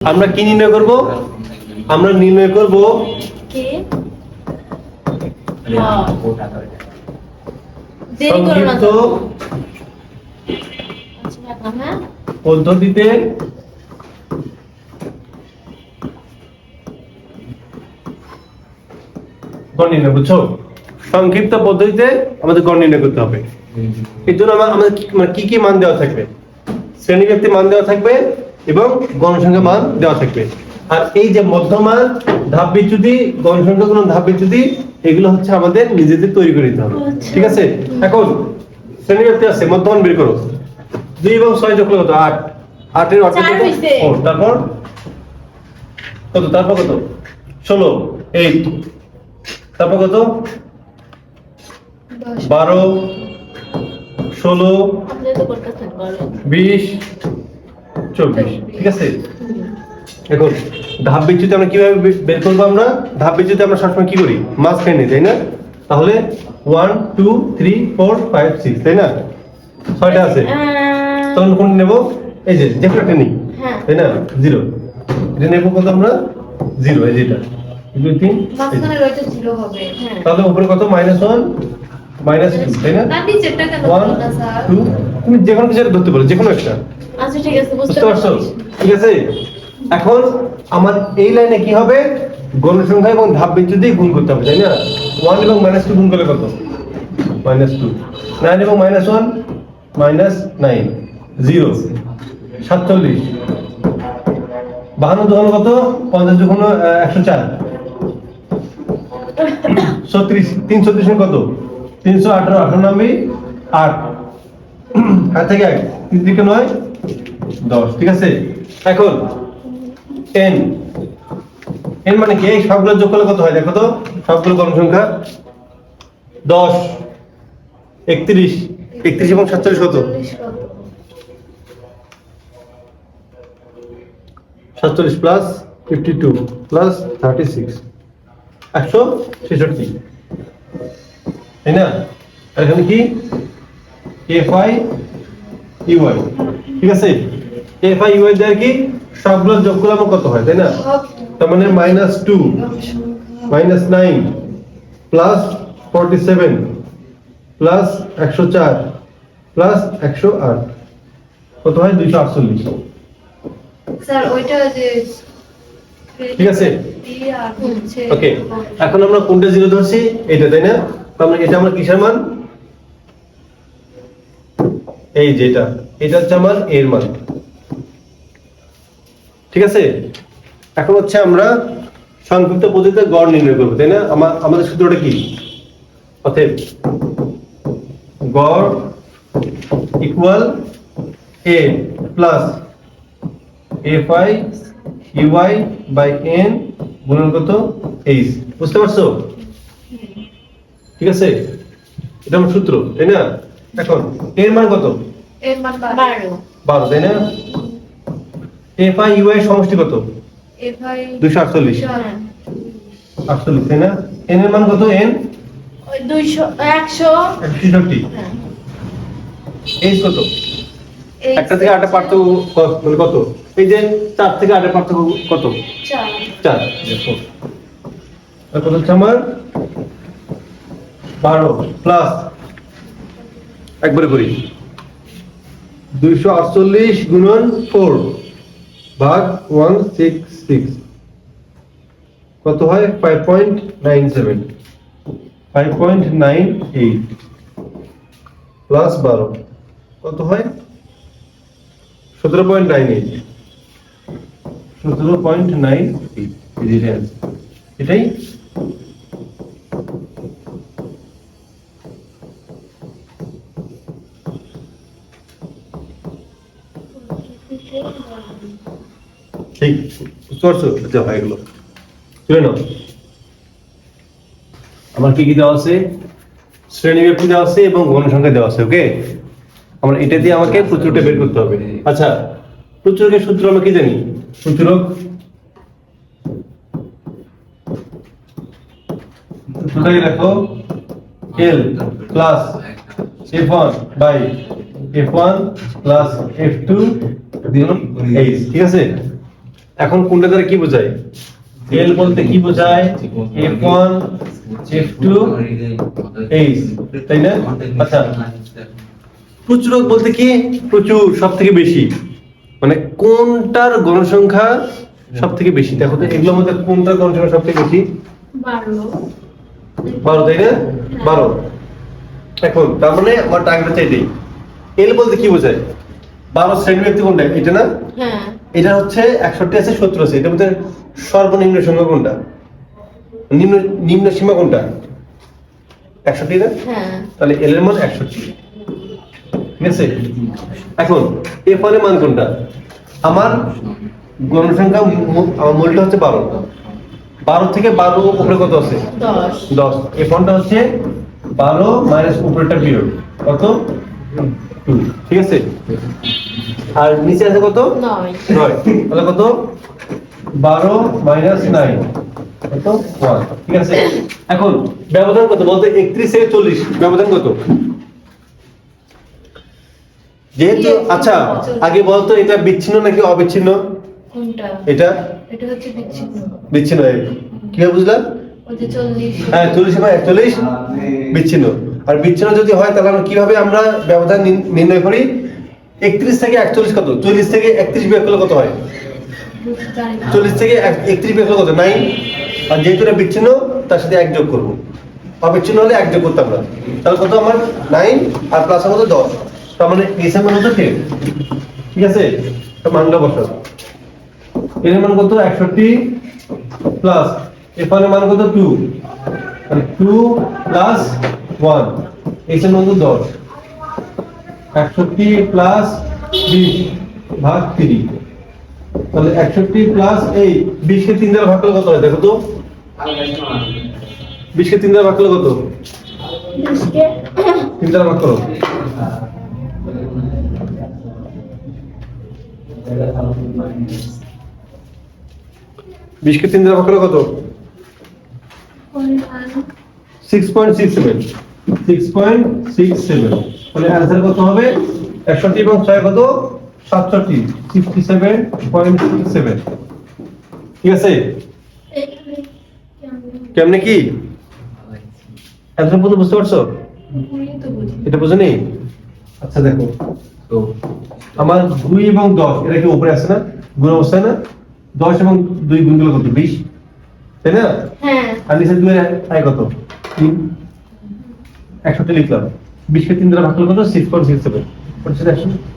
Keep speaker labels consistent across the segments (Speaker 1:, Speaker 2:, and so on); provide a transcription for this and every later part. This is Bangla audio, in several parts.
Speaker 1: আমরা কি নির্ণয় করব? আমরা নির্ণয় করব
Speaker 2: কে
Speaker 1: সংক্ষিপ্ত পদ্ধতিতে গড় নির্ণয়, বুঝছো? সংক্ষিপ্ত পদ্ধতিতে আমাদের গড় নির্ণয় করতে হবে। এর জন্য আমাদের কি কি মান দেওয়া থাকবে? শ্রেণীব্যাপ্তি মান দেওয়া থাকবে এবং গণসংখ্যা মান দেওয়া থাকবে। আর এই যে মধ্যমান, ধাপ বিচ্যুতি, গণসংখ্যা গুণন ধাপ বিচ্যুতি, এগুলো হচ্ছে আমাদের নিজেদের তৈরি করে দিতে হবে। ঠিক আছে? এখন শ্রেণীব্যাপ্তি আছে, মধ্যমান বের করো। 2 এবং 6 যোগ করলে কত? 8। 8 এর অর্থ কত? 4। তারপর কত? তারপর কত? 16। 8। তারপর কত? 12, 16, 20, 24। ঠিক আছে? এখন ধাপ বিচ্যুতি আমরা কিভাবে বের করবো? আমরা ধাপ বিচ্যুতি আমরা সবসময় কি করি? মাঝখানে নিই, তাই না? তাহলে 1 2 3 4 5 6, তাই না? 6টা আছে, তখন কোন নেব? এই যে একটা নিই, তাই না? 0 এটা নেব কত আমরা? 0। এই যেটা 2 3
Speaker 2: মাঝখানে রয়েছে 0 হবে।
Speaker 1: তাহলে উপরে কত? -1 -2, তাই না?
Speaker 2: না নিচেরটা কেন
Speaker 1: 1
Speaker 2: না স্যার?
Speaker 1: 2, তুমি যে কোনো কিছু ধরতে পারো, যে কোনো একটা।
Speaker 2: আচ্ছা ঠিক আছে, বুঝতে
Speaker 1: বুঝতে পারছো?
Speaker 2: পারছি।
Speaker 1: ঠিক আছে? এখন আমার এই লাইনে কি হবে? গণসংখ্যা এবং ধাপ বিচ্যুতি গুণ করতে হবে, তাই না? 1 এবং -2 গুণ করলে কত? -2। 9 এবং -1 -9, 0। 47। 52 দুগুণ কত? 50 দুগুণ 104। 36। 336 কত? 318। 98, 8। হাত থেকে 1, 3 থেকে 9, 10। ঠিক আছে? এখন n মানে কি? এই সবগুলো যোগ করলে কত হয় দেখো তো? সবগুলো গণসংখ্যা 10, 31 এবং 47 কত? 47 প্লাস 52 প্লাস 36, 166, তাই না? আর এখানে কি? fi ui। ঠিক আছে? fi ui দেয় কি? সবগুলো যোগ করলে আমার কত হয়, তাই না? তার মানে -2 -9 প্লাস 47 প্লাস 104 প্লাস 108 কত হয়? 248।
Speaker 2: স্যার ওইটা যে
Speaker 1: ঠিক আছে? ওকে, এখন আমরা কোনটা 0 ধরছি? এটা, তাই না? তার মানে এটা আমার কিসের মান? এই যে এটা হচ্ছে আমার এর মান। ঠিক আছে? এখন হচ্ছে আমরা সংক্ষিপ্ত পদ্ধতিতে গড় নির্ণয় করব, তাই না? আমাদের সূত্রটা কি? অতএব গড় equal a plus fi ui by n গুণন কত? h। বুঝতে পারছো? ঠিক আছে? এটা আমার সূত্র, তাই না? এখন এর মান কত?
Speaker 2: এর মান 12।
Speaker 1: 12, তাই না? fi ui এর সমষ্টি কত?
Speaker 2: fi
Speaker 1: 248, 48, তাই না? n এর মান কত? n
Speaker 2: 200
Speaker 1: 166। h কত? একটা থেকে 8 এর পার্থক্য মানে কত? এই যে 4 থেকে 8 এর পার্থক্য কত? 4। দেখো আর কত হচ্ছে আমার? 12 প্লাস একবারে করি 248 গুণন 4 ভাগ 166 কত হয়? 5.97, 5.98 প্লাস 12 কত হয়? 17.98, 17.98। এটাই ঠিক। বুঝতে পারছো? আচ্ছা ভাই, এগুলো শুনে নাও। আমার কি কি দেওয়া আছে? শ্রেণীব্যাপ্তি দেওয়া আছে এবং গণসংখ্যা দেওয়া আছে। ওকে, আমরা এটা দিয়ে আমাকে প্রচুরটা বের করতে হবে। আচ্ছা, প্রচুরকের সূত্র আমরা কি জানি? প্রচুরক সূত্রটাকে দেখো, l plus f1 by f1 plus f2 গুণন h। ঠিক আছে? এখন কোনটা দ্বারা কি বোঝায়? এল বলতে কি বোঝায়? F1 F2 H, তাই না? আচ্ছা, প্রচুরক বলতে কি? প্রচুর, সব থেকে বেশি, মানে কোনটার গণসংখ্যা সব থেকে বেশি। দেখো তো এগুলোর মধ্যে কোনটার গণসংখ্যা সব থেকে বেশি? 12, তাই না? 12। এখন তার মানে আমার টার্গেট হচ্ছে এটাই। এল বলতে কি বোঝায়? 12 শ্রেণী ব্যক্তি কোনটা? এটা না?
Speaker 2: হ্যাঁ,
Speaker 1: এটা হচ্ছে 61 আছে, 70 আছে, এটার মধ্যে সর্বনিম্ন সংখ্যা কোনটা? নিম্ন সীমা কোনটা? 61 না?
Speaker 2: হ্যাঁ,
Speaker 1: তাহলে এল এর মান 61। ঠিক আছে, এখন F1 এর মান কোনটা? আমার গণসংখ্যা আমার মূলটা হচ্ছে 12। 12 থেকে 12 উপরে কত আছে?
Speaker 2: 10।
Speaker 1: 10। F1 টা হচ্ছে 12 মাইনাস উপরেরটা বিয়োগ কত? 2। ঠিক আছে, আর নিচে আছে কত?
Speaker 2: 9।
Speaker 1: 9। তাহলে কত? 12 মাইনাস 9 কত? 1। ঠিক আছে, এখন ব্যবধান কত বলতে? 31 থেকে 40 ব্যবধান কত? যেহেতু আচ্ছা, আগে বলতো এটা বিচ্ছিন্ন নাকি অবিচ্ছিন্ন?
Speaker 2: কোনটা?
Speaker 1: এটা
Speaker 2: এটা হচ্ছে বিচ্ছিন্ন।
Speaker 1: বিচ্ছিন্ন। কিভাবে বুঝলাম?
Speaker 2: ওই যে 40।
Speaker 1: হ্যাঁ, 40 এবং 41 বিচ্ছিন্ন। আর বিচ্ছিন্ন যদি হয় তাহলে আমরা কিভাবে আমরা ব্যবধান নির্ণয় করি? 31 থেকে 41 কত? 40 থেকে 31 বিয়োগ করলে কত হয়? 40 থেকে 31 বিয়োগ করলে কত? 9। আর যেহেতু এটা বিচ্ছিন্ন তার সাথে 1 যোগ করব। অবিচ্ছিন্ন হলে 1 যোগ করতাম না। তাহলে কত আমার? 9 আর প্লাস আমাদের 10। তার মানে এই মান হচ্ছে 10। ঠিক আছে, তো মানটা বসাও। এর মান কত? 61 প্লাস F1 এর মান কত? 2, মানে 2 প্লাস 1, এর মান কত? 10। 61 প্লাস 20 ভাগ 3, তাহলে 61 প্লাস এই 20 কে 3 দ্বারা ভাগ করলে কত হয়? দেখো তো 20 কে 3 দ্বারা ভাগ করলে কত? 3 দ্বারা ভাগ করো। বিশ কে 3 দ্বারা ভাগ করলে কত? 6.67। 6.67। তাহলে অ্যানসার কত হবে? 61 এবং 6 কত? 67। 67.67। ঠিক আছে, কেমনে কি অ্যানসার পর্যন্ত বুঝতে পারছো? এটা বুঝো নি? আচ্ছা দেখো, তো আমার 2 এবং 10 এটা কি উপরে আছে না? গুণ অবস্থায় না? 10 এবং 2 গুণ করলে কত? 20, তাই না?
Speaker 2: হ্যাঁ,
Speaker 1: আর নিচে 2 এর আয় কত? 3। 61 লিখলাম। 20 কে 3 দ্বারা ভাগ করলে কত? 6.67।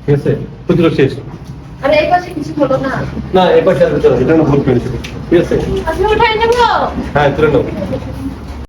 Speaker 1: ঠিক আছে, প্রতিরোধ শেষ।
Speaker 2: আরে এই পাশে কিছু হলো না।
Speaker 1: না, এই পাশে আসবে, চলো এটা না ভুল করেছি। ঠিক আছে,
Speaker 2: আচ্ছা, উঠাই নেব।
Speaker 1: হ্যাঁ তুলে নাও।